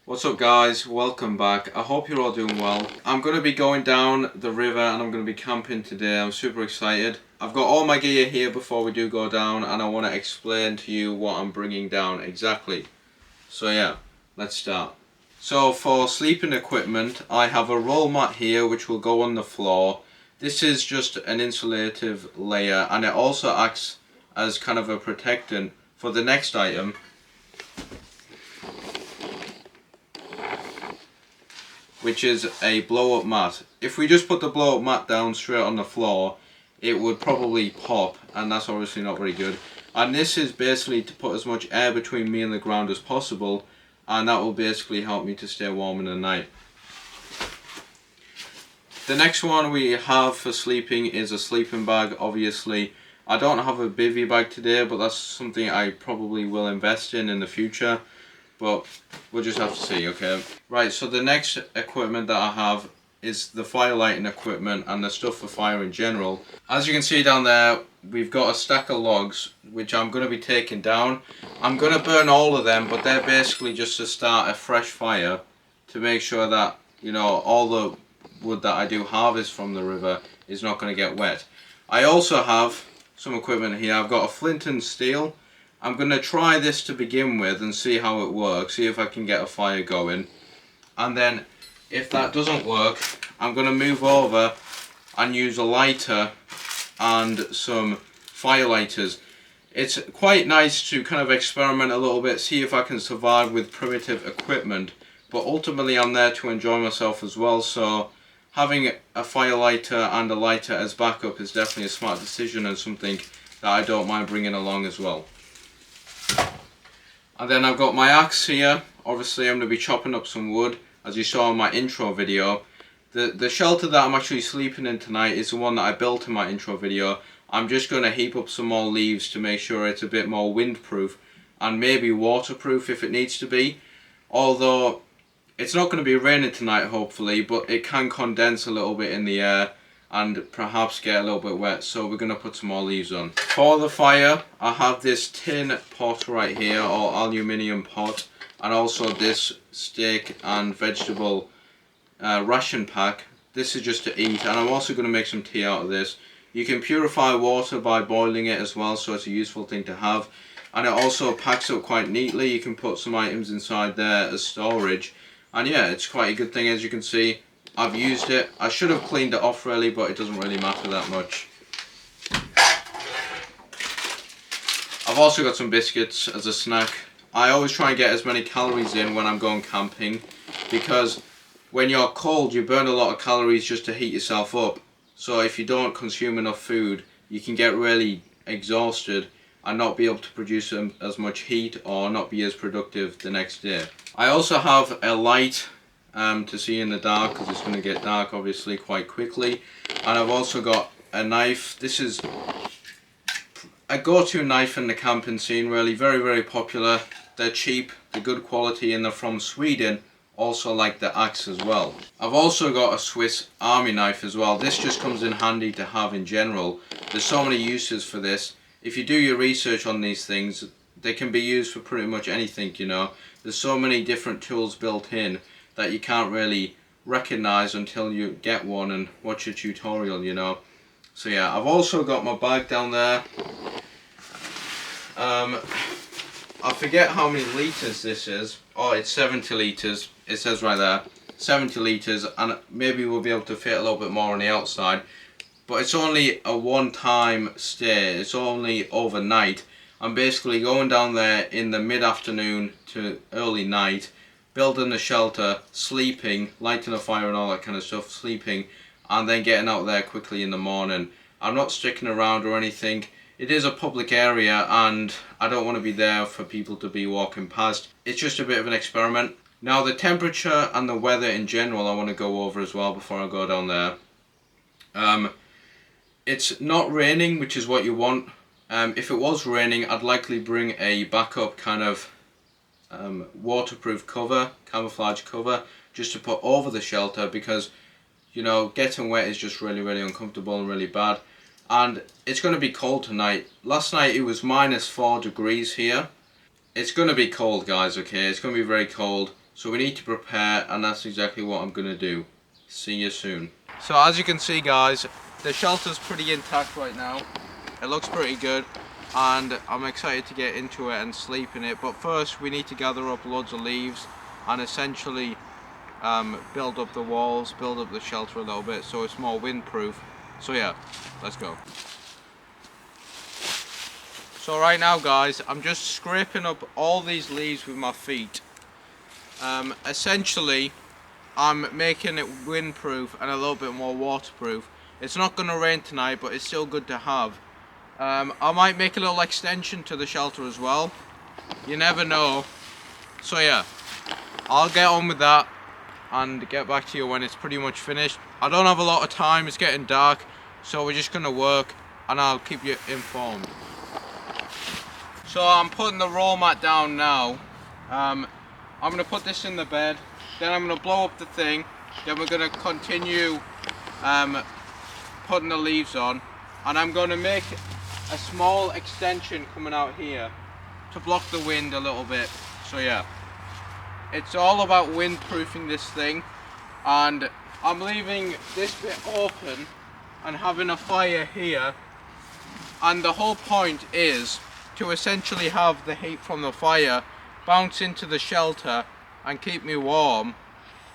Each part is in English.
What's up guys, welcome back. I hope you're all doing well. I'm going to be going down the river and I'm going to be camping today. I'm super excited. I've got all my gear here before we do go down and I want to explain to you what I'm bringing down exactly. So yeah, let's start. So for sleeping equipment, I have a roll mat here which will go on the floor. This is just an insulative layer and it also acts as kind of a protectant for the next item, which is a blow up mat. If we just put the blow up mat down straight on the floor, it would probably pop, and that's obviously not very good. And this is basically to put as much air between me and the ground as possible, and that will basically help me to stay warm in the night. The next one we have for sleeping is a sleeping bag. Obviously I don't have a bivy bag today, but that's something I probably will invest in the future. But we'll just have to see, okay? Right, so the next equipment that I have is the fire lighting equipment and the stuff for fire in general. As you can see down there, we've got a stack of logs which I'm going to be taking down. I'm going to burn all of them, but they're basically just to start a fresh fire to make sure that, you know, all the wood that I do harvest from the river is not going to get wet. I also have some equipment here. I've got a flint and steel. I'm going to try this to begin with and see how it works, see if I can get a fire going. And then if that doesn't work, I'm going to move over and use a lighter and some fire lighters. It's quite nice to kind of experiment a little bit, see if I can survive with primitive equipment. But ultimately I'm there to enjoy myself as well, so having a fire lighter and a lighter as backup is definitely a smart decision and something that I don't mind bringing along as well. And then I've got my axe here. Obviously I'm going to be chopping up some wood, as you saw in my intro video. The shelter that I'm actually sleeping in tonight is the one that I built in my intro video. I'm just going to heap up some more leaves to make sure it's a bit more windproof and maybe waterproof if it needs to be. Although it's not going to be raining tonight hopefully, but it can condense a little bit in the air and perhaps get a little bit wet, so we're going to put some more leaves on. For the fire, I have this tin pot right here, or aluminium pot, and also this steak and vegetable ration pack. This is just to eat, and I'm also going to make some tea out of this. You can purify water by boiling it as well, so it's a useful thing to have. And it also packs up quite neatly. You can put some items inside there as storage. And yeah, it's quite a good thing, as you can see. I've used it. I should have cleaned it off really, but it doesn't really matter that much. I've also got some biscuits as a snack. I always try and get as many calories in when I'm going camping, because when you're cold you burn a lot of calories just to heat yourself up. So if you don't consume enough food, you can get really exhausted and not be able to produce as much heat or not be as productive the next day. I also have a light to see in the dark, because it's going to get dark obviously quite quickly. And I've also got a knife. This is a go-to knife in the camping scene, really. Very popular. They're cheap, they're good quality, and they're from Sweden. Also like the axe as well. I've also got a Swiss Army knife as well. This just comes in handy to have in general. There's so many uses for this. If you do your research on these things, they can be used for pretty much anything, you know. There's so many different tools built in that you can't really recognize until you get one and watch a tutorial, you know. So yeah, I've also got my bag down there. I forget how many litres this is. Oh, it's 70 litres. It says right there, 70 litres, and maybe we'll be able to fit a little bit more on the outside. But it's only a one-time stay. It's only overnight. I'm basically going down there in the mid-afternoon to early night, building a shelter, sleeping, lighting a fire and all that kind of stuff, sleeping, and then getting out there quickly in the morning. I'm not sticking around or anything. It is a public area and I don't want to be there for people to be walking past. It's just a bit of an experiment. Now the temperature and the weather in general I want to go over as well before I go down there. It's not raining, which is what you want. If it was raining, I'd likely bring a backup kind of waterproof cover, camouflage cover, just to put over the shelter, because you know, getting wet is just really uncomfortable and really bad. And it's going to be cold tonight. Last night it was -4 degrees here. It's going to be cold, guys, okay? It's going to be very cold. So we need to prepare, and that's exactly what I'm going to do. See you soon. So as you can see guys, the shelter's pretty intact right now. It looks pretty good, and I'm excited to get into it and sleep in it. But first we need to gather up loads of leaves and essentially build up the walls, build up the shelter a little bit so it's more windproof. So yeah, let's go. So right now guys, I'm just scraping up all these leaves with my feet. Essentially I'm making it windproof and a little bit more waterproof. It's not going to rain tonight, but it's still good to have. I might make a little extension to the shelter as well. You never know. So yeah, I'll get on with that and get back to you when it's pretty much finished. I don't have a lot of time, it's getting dark, so we're just going to work and I'll keep you informed. So I'm putting the roll mat down now. I'm going to put this in the bed, then I'm going to blow up the thing, then we're going to continue putting the leaves on, and I'm going to make a small extension coming out here to block the wind a little bit. So yeah, it's all about windproofing this thing, and I'm leaving this bit open and having a fire here, and the whole point is to essentially have the heat from the fire bounce into the shelter and keep me warm,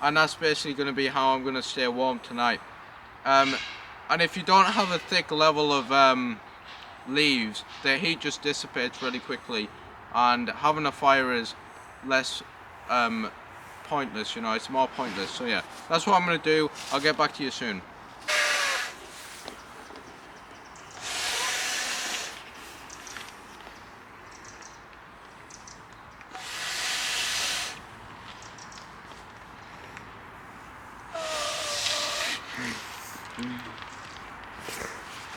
and that's basically going to be how I'm going to stay warm tonight. And if you don't have a thick level of leaves, the heat just dissipates really quickly, and having a fire is less pointless, you know, it's more pointless. So yeah, that's what I'm going to do. I'll get back to you soon.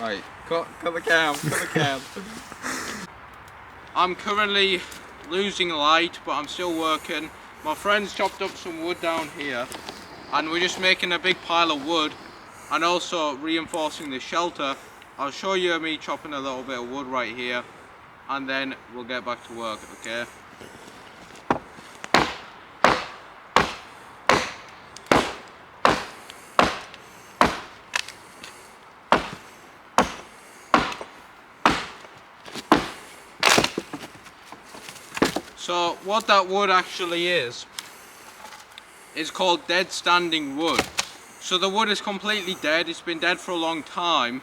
Right, cut the cam. I'm currently losing light, but I'm still working. My friends chopped up some wood down here, and we're just making a big pile of wood and also reinforcing the shelter. I'll show you me chopping a little bit of wood right here, and then we'll get back to work, okay? So what that wood actually is called dead standing wood. So the wood is completely dead, it's been dead for a long time,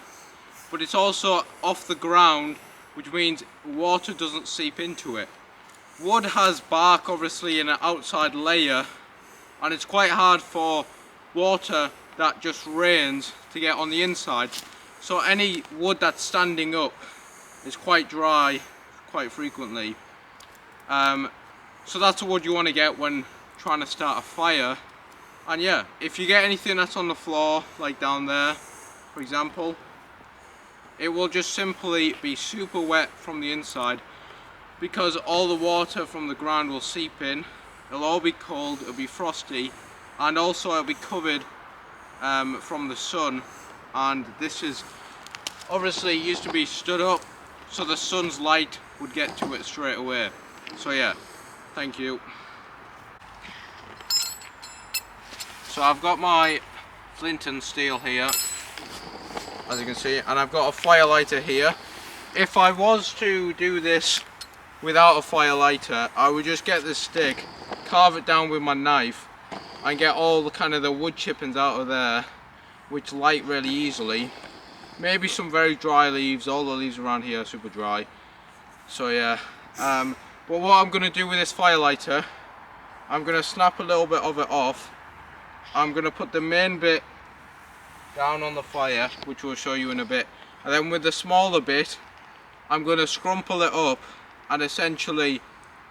but it's also off the ground, which means water doesn't seep into it. Wood has bark obviously in an outside layer, and it's quite hard for water that just rains to get on the inside. So any wood that's standing up is quite dry quite frequently. So that's the wood you want to get when trying to start a fire. And yeah, if you get anything that's on the floor, like down there for example, it will just simply be super wet from the inside, because all the water from the ground will seep in. It'll all be cold, it'll be frosty, and also it'll be covered from the sun. And this is obviously used to be stood up so the sun's light would get to it straight away. So yeah, thank you. So I've got my flint and steel here, as you can see, and I've got a fire lighter here. If I was to do this without a fire lighter, I would just get this stick, carve it down with my knife, and get all the kind of the wood chippings out of there, which light really easily. Maybe some very dry leaves, all the leaves around here are super dry. So yeah, but what I'm going to do with this fire lighter, I'm going to snap a little bit of it off. I'm going to put the main bit down on the fire, which we'll show you in a bit, and then with the smaller bit I'm going to scrumple it up and essentially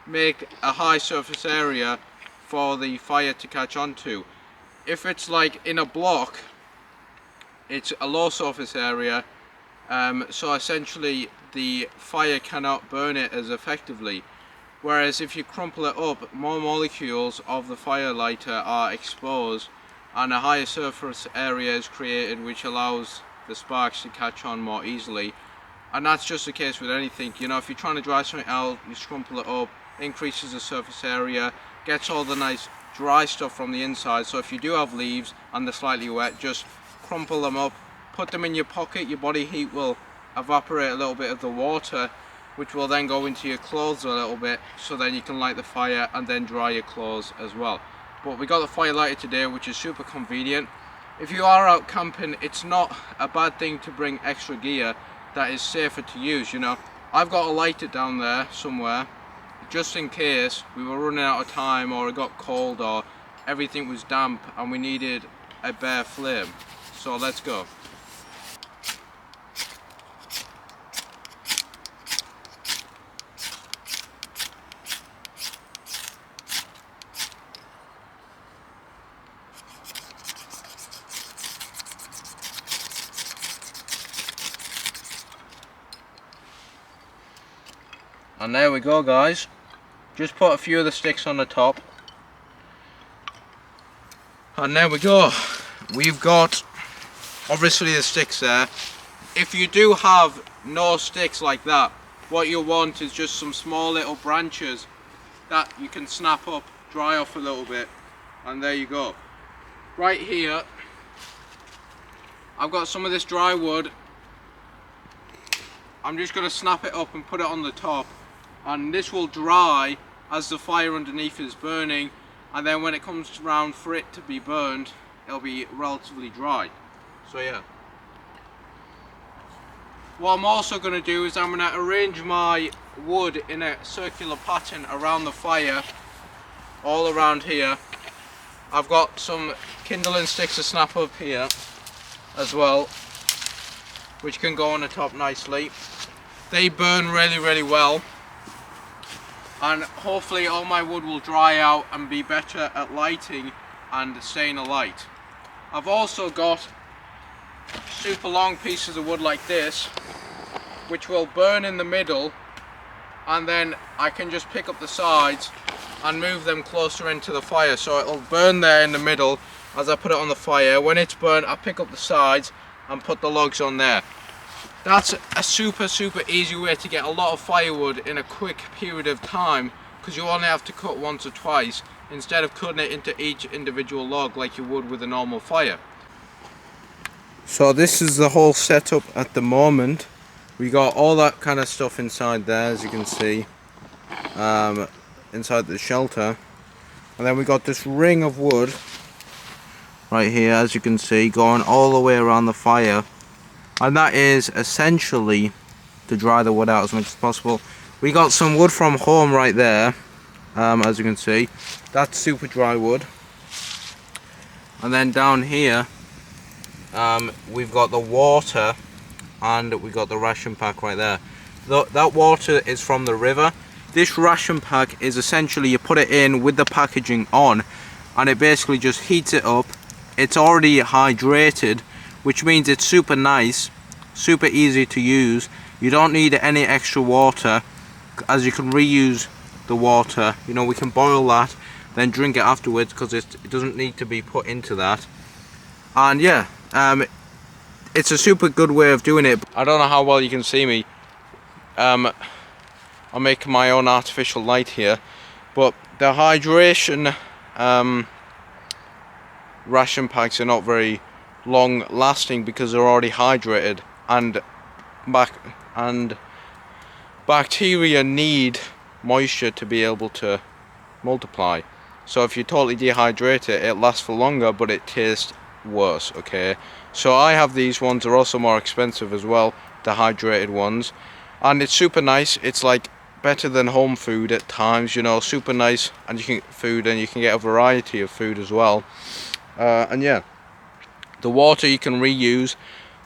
make a high surface area for the fire to catch onto. If it's like in a block, it's a low surface area, so essentially the fire cannot burn it as effectively. Whereas if you crumple it up, more molecules of the fire lighter are exposed and a higher surface area is created, which allows the sparks to catch on more easily. And that's just the case with anything, you know, if you're trying to dry something out, you scrumple it up, increases the surface area, gets all the nice dry stuff from the inside. So if you do have leaves and they're slightly wet, just crumple them up, put them in your pocket. Your body heat will evaporate a little bit of the water, which will then go into your clothes a little bit, so then you can light the fire and then dry your clothes as well. But we got the fire lighter today, which is super convenient. If you are out camping, it's not a bad thing to bring extra gear that is safer to use, you know. I've got a lighter down there somewhere, just in case we were running out of time, or it got cold, or everything was damp and we needed a bare flame. So let's go. And there we go, guys. Just put a few of the sticks on the top. And there we go. We've got obviously the sticks there. If you do have no sticks like that, what you'll want is just some small little branches that you can snap up, dry off a little bit, and there you go. Right here, I've got some of this dry wood. I'm just going to snap it up and put it on the top, and this will dry as the fire underneath is burning, and then when it comes around for it to be burned, it'll be relatively dry. So yeah. What I'm also going to do is I'm going to arrange my wood in a circular pattern around the fire, all around here. I've got some kindling sticks to snap up here as well, which can go on the top nicely. They burn really well, and hopefully all my wood will dry out and be better at lighting and staying alight. I've also got super long pieces of wood like this, which will burn in the middle, and then I can just pick up the sides and move them closer into the fire, so it'll burn there in the middle as I put it on the fire. When it's burnt, I pick up the sides and put the logs on there. That's a super easy way to get a lot of firewood in a quick period of time, because you only have to cut once or twice instead of cutting it into each individual log like you would with a normal fire. So this is the whole setup at the moment. We got all that kind of stuff inside there, as you can see, inside the shelter, and then we got this ring of wood right here, as you can see, going all the way around the fire. And that is essentially to dry the wood out as much as possible. We got some wood from home right there, as you can see. That's super dry wood. And then down here, we've got the water, and we got the ration pack right there. That water is from the river. This ration pack is essentially, you put it in with the packaging on, and it basically just heats it up. It's already hydrated, which means it's super nice, super easy to use. You don't need any extra water, as you can reuse the water. You know, we can boil that, then drink it afterwards, because it doesn't need to be put into that. And yeah, it's a super good way of doing it. I don't know how well you can see me. I'm making my own artificial light here, but the hydration ration packs are not very long lasting because they're already hydrated, and bacteria need moisture to be able to multiply. So if you totally dehydrate it, it lasts for longer, but it tastes worse. Okay, so I have these ones. They're also more expensive as well, the hydrated ones, and it's super nice. It's like better than home food at times, you know, super nice, and you can get a variety of food as well. And yeah, the water you can reuse.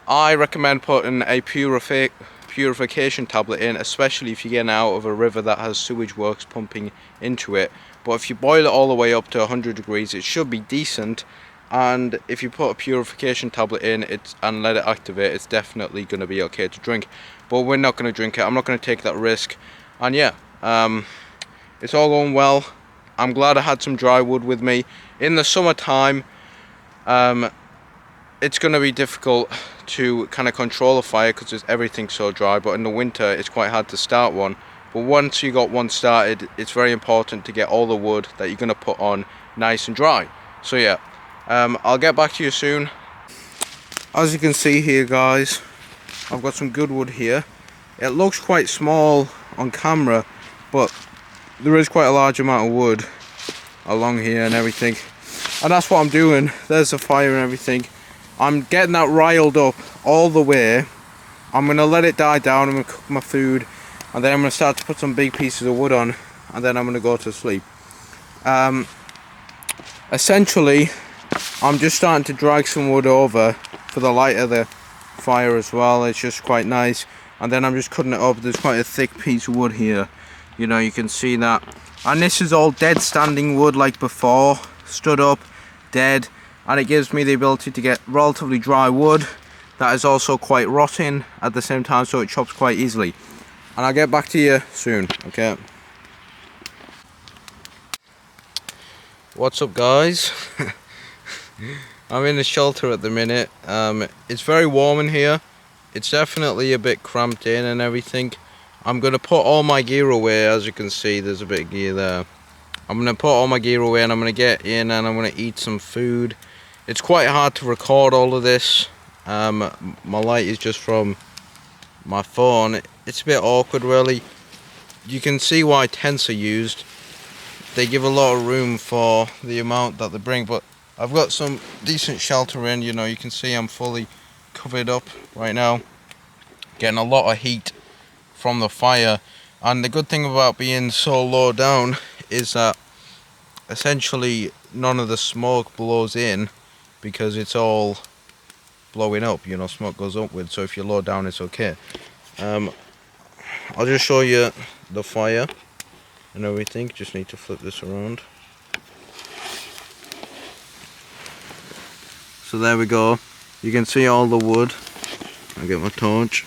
I recommend putting a purification tablet in, especially if you're getting out of a river that has sewage works pumping into it. But if you boil it all the way up to 100 degrees, it should be decent. And if you put a purification tablet in and let it activate, it's definitely going to be okay to drink. But we're not going to drink it. I'm not going to take that risk. And yeah, it's all going well. I'm glad I had some dry wood with me. In the summertime, it's going to be difficult to kind of control a fire because everything's so dry, but in the winter it's quite hard to start one. But once you got one started, it's very important to get all the wood that you're going to put on nice and dry. So yeah, I'll get back to you soon. As you can see here, guys, I've got some good wood here. It looks quite small on camera, but there is quite a large amount of wood along here and everything. And that's what I'm doing. There's the fire and everything. I'm getting that riled up all the way. I'm going to let it die down. I'm going to cook my food. And then I'm going to start to put some big pieces of wood on. And then I'm going to go to sleep. Essentially, I'm just starting to drag some wood over for the light of the fire as well. It's just quite nice. And then I'm just cutting it up. There's quite a thick piece of wood here. You know, you can see that. And this is all dead standing wood like before. Stood up, dead. And it gives me the ability to get relatively dry wood that is also quite rotting at the same time, so it chops quite easily. And I'll get back to you soon, okay? What's up, guys? I'm in the shelter at the minute. It's very warm in here. It's definitely a bit cramped in and everything. I'm going to put all my gear away. As you can see, there's a bit of gear there. I'm going to put all my gear away and I'm going to get in and I'm going to eat some food. It's quite hard to record all of this. My light is just from my phone. It's a bit awkward, really. You can see why tents are used. They give a lot of room for the amount that they bring, but I've got some decent shelter in. You know, you can see I'm fully covered up right now, getting a lot of heat from the fire. And the good thing about being so low down is that essentially none of the smoke blows in, because it's all blowing up. You know, smoke goes upwards, so if you're low down, it's okay. I'll just show you the fire and everything. Just need to flip this around. So there we go. You can see all the wood. I'll get my torch.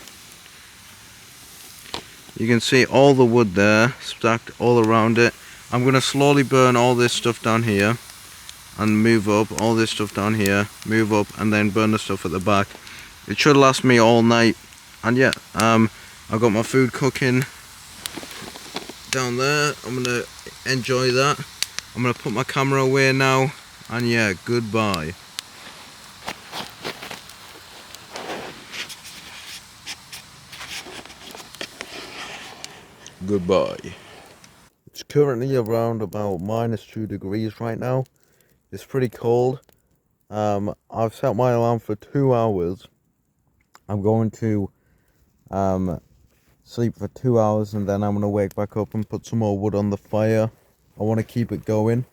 You can see all the wood there stacked all around it. I'm going to slowly burn all this stuff down here and move up, all this stuff down here, move up, and then burn the stuff at the back. It should last me all night. And yeah, I've got my food cooking down there. I'm going to enjoy that. I'm going to put my camera away now, and yeah, goodbye. Goodbye. It's currently around about -2 degrees right now. It's pretty cold. I've set my alarm for 2 hours. I'm going to sleep for 2 hours, and then I'm going to wake back up and put some more wood on the fire. I want to keep it going,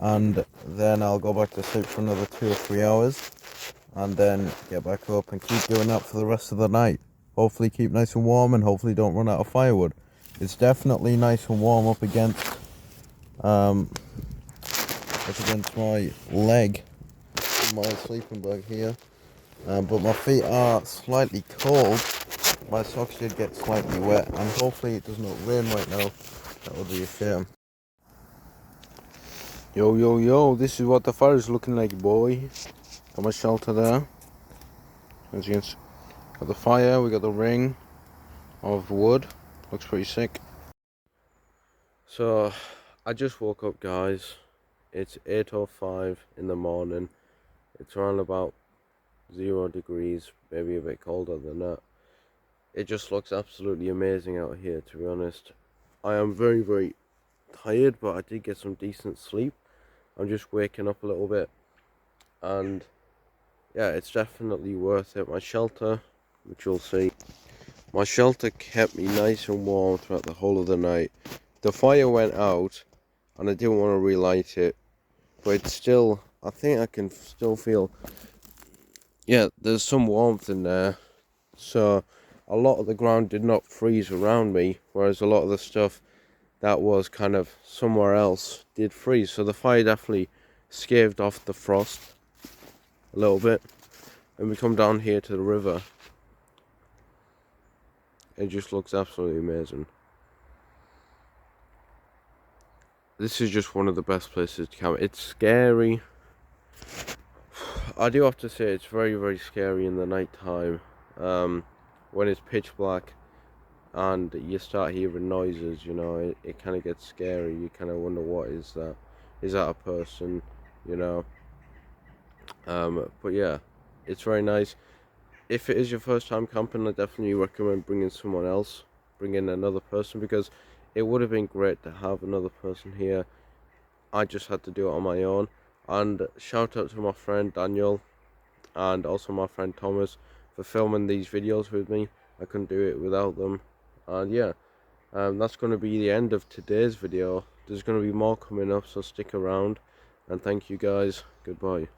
and then I'll go back to sleep for another 2 or 3 hours, and then get back up and keep doing that for the rest of the night. Hopefully keep nice and warm, and hopefully don't run out of firewood. It's definitely nice and warm up against my leg in my sleeping bag here, but my feet are slightly cold. My socks did get slightly wet, and hopefully it does not rain right now. That would be a shame. Yo, this is what the fire is looking like, boy. Got my shelter there. As you can see, got the fire, we got the ring of wood. Looks pretty sick. So I just woke up, guys. It's 8:05 in the morning. It's around about 0 degrees, maybe a bit colder than that. It just looks absolutely amazing out here, to be honest. I am very, very tired, but I did get some decent sleep. I'm just waking up a little bit, and yeah, it's definitely worth it. My shelter, which you'll see, my shelter kept me nice and warm throughout the whole of the night. The fire went out, and I didn't want to relight it, but it's still, I think I can still feel, yeah, there's some warmth in there. So a lot of the ground did not freeze around me, whereas a lot of the stuff that was kind of somewhere else did freeze. So the fire definitely staved off the frost a little bit. And we come down here to the river. It just looks absolutely amazing. This is just one of the best places to camp. It's scary. I do have to say it's very, very scary in the night time. When it's pitch black and you start hearing noises, you know, it kind of gets scary. You kind of wonder, what is that? is that a person, you know. But yeah, it's very nice. If it is your first time camping, I definitely recommend bringing someone else, bring in another person, because it would have been great to have another person here. I just had to do it on my own. And shout out to my friend Daniel and also my friend Thomas for filming these videos with me. I couldn't do it without them. And yeah, that's going to be the end of today's video. There's going to be more coming up, so stick around. And thank you guys. Goodbye.